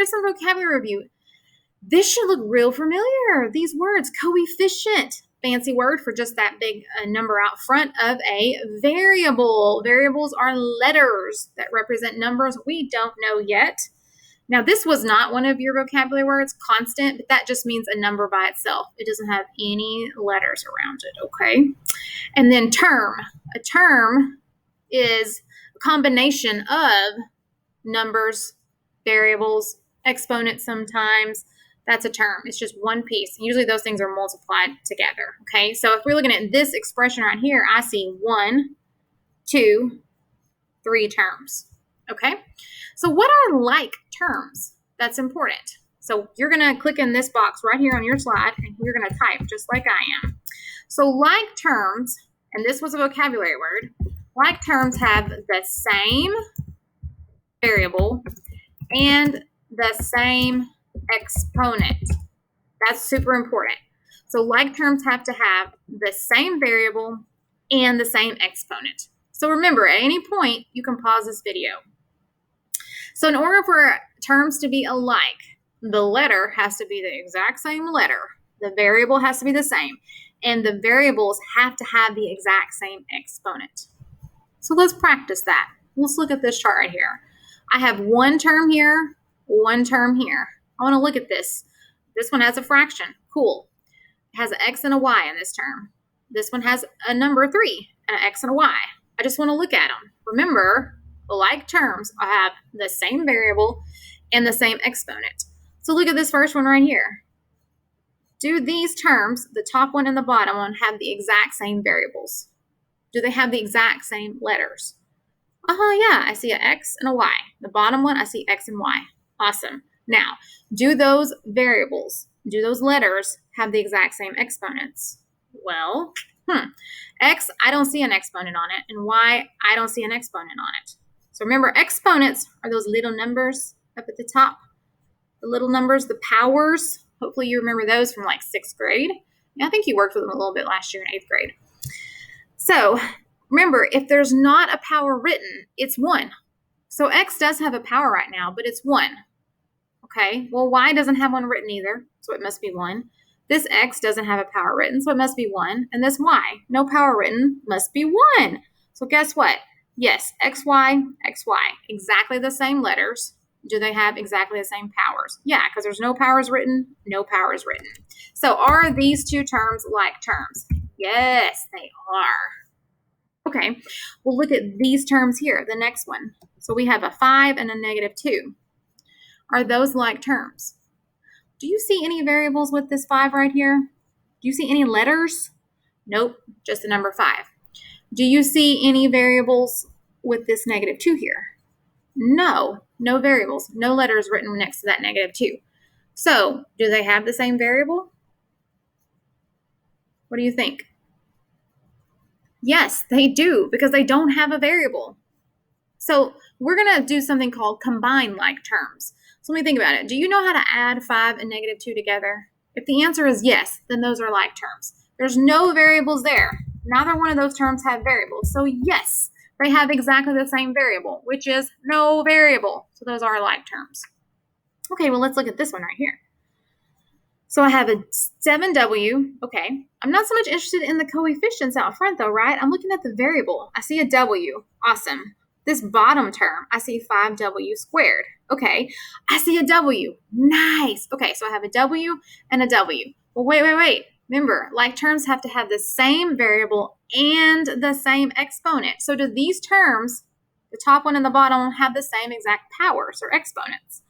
here's some vocabulary review. This should look real familiar. These words, coefficient, fancy word for just that big number out front of a variable. Variables are letters that represent numbers we don't know yet. Now, this was not one of your vocabulary words, constant, but that just means a number by itself. It doesn't have any letters around it, okay? And then term. A term is a combination of numbers, variables, exponents sometimes. That's a term. It's just one piece. Usually those things are multiplied together, okay? So if we're looking at this expression right here, I see 1, 2, 3 terms, okay? So what are like terms? That's important. So you're going to click in this box right here on your slide, and you're going to type just like I am. So like terms, and this was a vocabulary word, like terms have the same variable and the same exponent. That's super important. So like terms have to have the same variable and the same exponent. So remember, at any point, you can pause this video. So in order for terms to be alike, the letter has to be the exact same letter. The variable has to be the same. And the variables have to have the exact same exponent. So let's practice that. Let's look at this chart right here. I have one term here, one term here. I want to look at this. This one has a fraction. Cool. It has an x and a y in this term. This one has a number 3 and an x and a y. I just want to look at them. Remember, like terms have the same variable and the same exponent. So look at this first one right here. Do these terms, the top one and the bottom one, have the exact same variables? Do they have the exact same letters? Yeah, I see an x and a y. The bottom one, I see x and y. Awesome. Now, do those variables, do those letters have the exact same exponents? Well, x, I don't see an exponent on it, and y, I don't see an exponent on it. So remember, exponents are those little numbers up at the top, the little numbers, the powers. Hopefully you remember those from like 6th grade. I think you worked with them a little bit last year in 8th grade. So remember, if there's not a power written, it's 1. So x does have a power right now, but it's 1. Okay, well, y doesn't have one written either, so it must be 1. This x doesn't have a power written, so it must be 1. And this y, no power written, must be 1. So guess what? Yes, xy, xy, exactly the same letters. Do they have exactly the same powers? Yeah, because there's no powers written, no powers written. So are these two terms like terms? Yes, they are. Okay, well, look at these terms here, the next one. So we have a 5 and a -2. Are those like terms? Do you see any variables with this 5 right here? Do you see any letters? Nope, just the number 5. Do you see any variables with this -2 here? No, no variables, no letters written next to that -2. So, do they have the same variable? What do you think? Yes, they do, because they don't have a variable. So, we're going to do something called combine like terms. So, let me think about it. Do you know how to add 5 and -2 together? If the answer is yes, then those are like terms. There's no variables there. Neither one of those terms have variables. So, yes, they have exactly the same variable, which is no variable. So, those are like terms. Okay, well, let's look at this one right here. So I have a 7w. Okay, I'm not so much interested in the coefficients out front though, right? I'm looking at the variable. I see a w. Awesome. This bottom term, I see 5w squared. Okay, I see a w. Nice. Okay, so I have a w and a w. Well, wait. Remember, like terms have to have the same variable and the same exponent. So do these terms, the top one and the bottom one, have the same exact powers or exponents?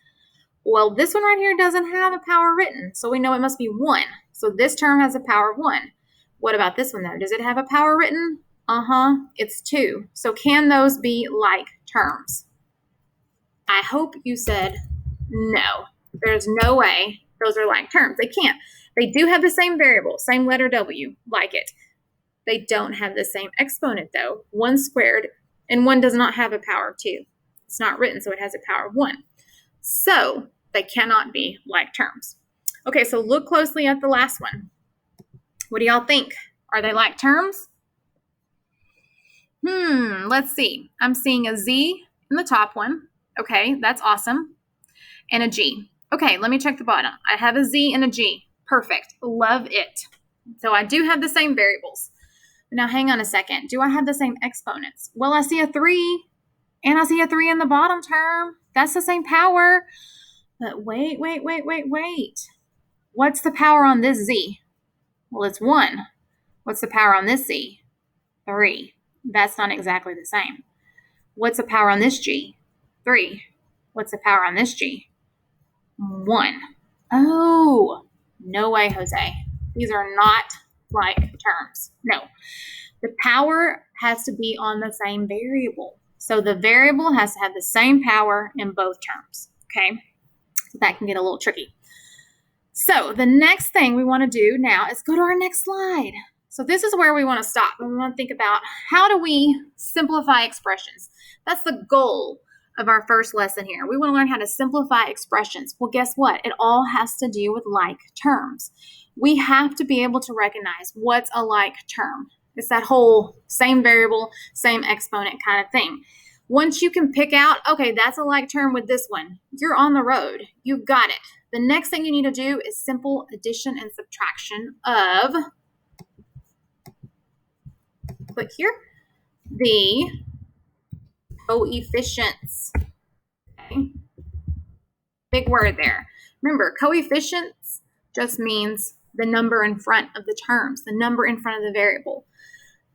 Well, this one right here doesn't have a power written, so we know it must be 1. So this term has a power of 1. What about this one, though? Does it have a power written? It's 2. So can those be like terms? I hope you said no. There's no way those are like terms. They can't. They do have the same variable, same letter W, like it. They don't have the same exponent, though. 1 squared, and 1 does not have a power of 2. It's not written, so it has a power of 1. So they cannot be like terms. Okay, so look closely at the last one. What do y'all think? Are they like terms? Let's see. I'm seeing a Z in the top one. Okay, that's awesome. and a G. Okay, let me check the bottom. I have a Z and a G. Perfect. Love it. So I do have the same variables. Now hang on a second. Do I have the same exponents? Well, I see a 3 and I see a 3 in the bottom term. That's the same power. But wait. What's the power on this Z? Well, it's 1. What's the power on this Z? 3. That's not exactly the same. What's the power on this G? 3. What's the power on this G? 1. Oh, no way, Jose. These are not like terms. No. The power has to be on the same variable. So the variable has to have the same power in both terms. Okay? So that can get a little tricky. So the next thing we want to do now is go to our next slide. So this is where we want to stop. And we want to think about how do we simplify expressions. That's the goal of our first lesson here. We want to learn how to simplify expressions. Well, guess what? It all has to do with like terms. We have to be able to recognize what's a like term. It's that whole same variable, same exponent kind of thing. Once you can pick out, okay, that's a like term with this one, you're on the road. You've got it. The next thing you need to do is simple addition and subtraction of, click here, the coefficients. Okay. Big word there. Remember, coefficients just means the number in front of the terms, the number in front of the variable.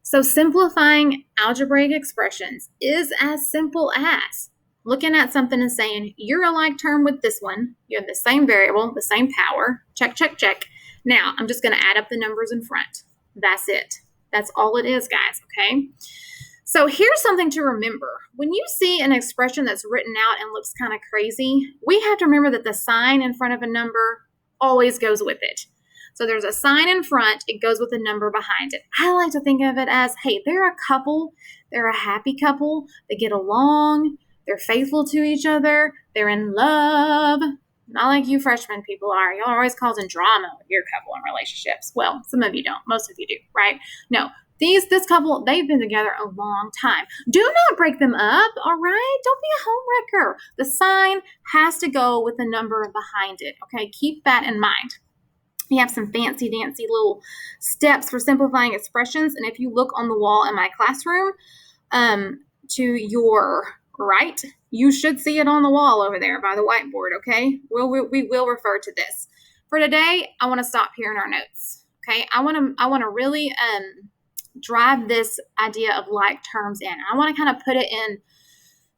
So simplifying algebraic expressions is as simple as looking at something and saying, you're a like term with this one. You have the same variable, the same power. Check, check, check. Now, I'm just going to add up the numbers in front. That's it. That's all it is, guys, okay? So here's something to remember. When you see an expression that's written out and looks kind of crazy, we have to remember that the sign in front of a number always goes with it. So there's a sign in front, it goes with a number behind it. I like to think of it as, hey, they're a couple, they're a happy couple, they get along, they're faithful to each other, they're in love. Not like you freshman people are. You're always causing drama with your couple and relationships. Well, some of you don't. Most of you do, right? No, this couple, they've been together a long time. Do not break them up, all right? Don't be a homewrecker. The sign has to go with the number behind it, okay? Keep that in mind. We have some fancy dancy little steps for simplifying expressions. And if you look on the wall in my classroom, to your right, you should see it on the wall over there by the whiteboard, okay? We will refer to this. For today, I want to stop here in our notes, okay? I want to really drive this idea of like terms in. I want to kind of put it in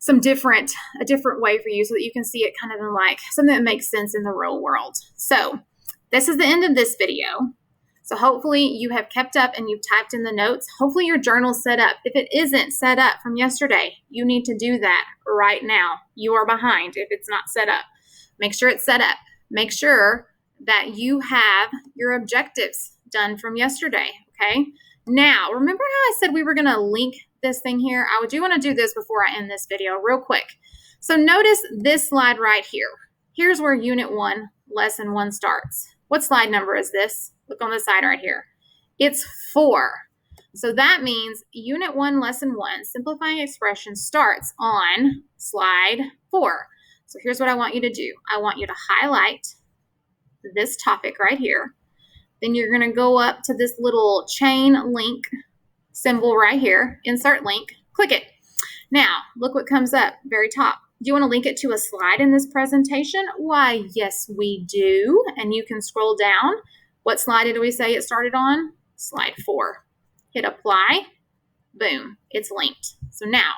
a different way for you so that you can see it kind of in like something that makes sense in the real world. So this is the end of this video. So hopefully you have kept up and you've typed in the notes. Hopefully your journal's set up. If it isn't set up from yesterday, you need to do that right now. You are behind if it's not set up. Make sure it's set up. Make sure that you have your objectives done from yesterday, okay? Now, remember how I said we were going to link this thing here? I do want to do this before I end this video real quick. So notice this slide right here. Here's where Unit 1, Lesson 1 starts. What slide number is this? Look on the side right here. It's 4. So that means Unit 1, Lesson 1, Simplifying Expressions starts on slide 4. So here's what I want you to do. I want you to highlight this topic right here. Then you're going to go up to this little chain link symbol right here, insert link, click it. Now, look what comes up, very top. Do you want to link it to a slide in this presentation? Why, yes, we do. And you can scroll down. What slide did we say it started on? Slide 4. Hit apply. Boom, it's linked. So now,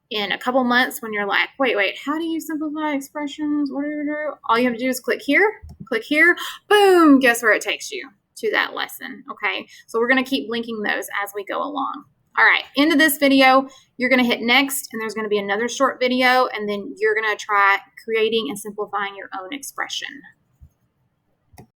in a couple months when you're like, wait, how do you simplify expressions? What do you do? All you have to do is click here, boom, guess where it takes you? To that lesson, okay? So we're going to keep linking those as we go along. All right, end of this video, you're going to hit next, and there's going to be another short video, and then you're going to try creating and simplifying your own expression.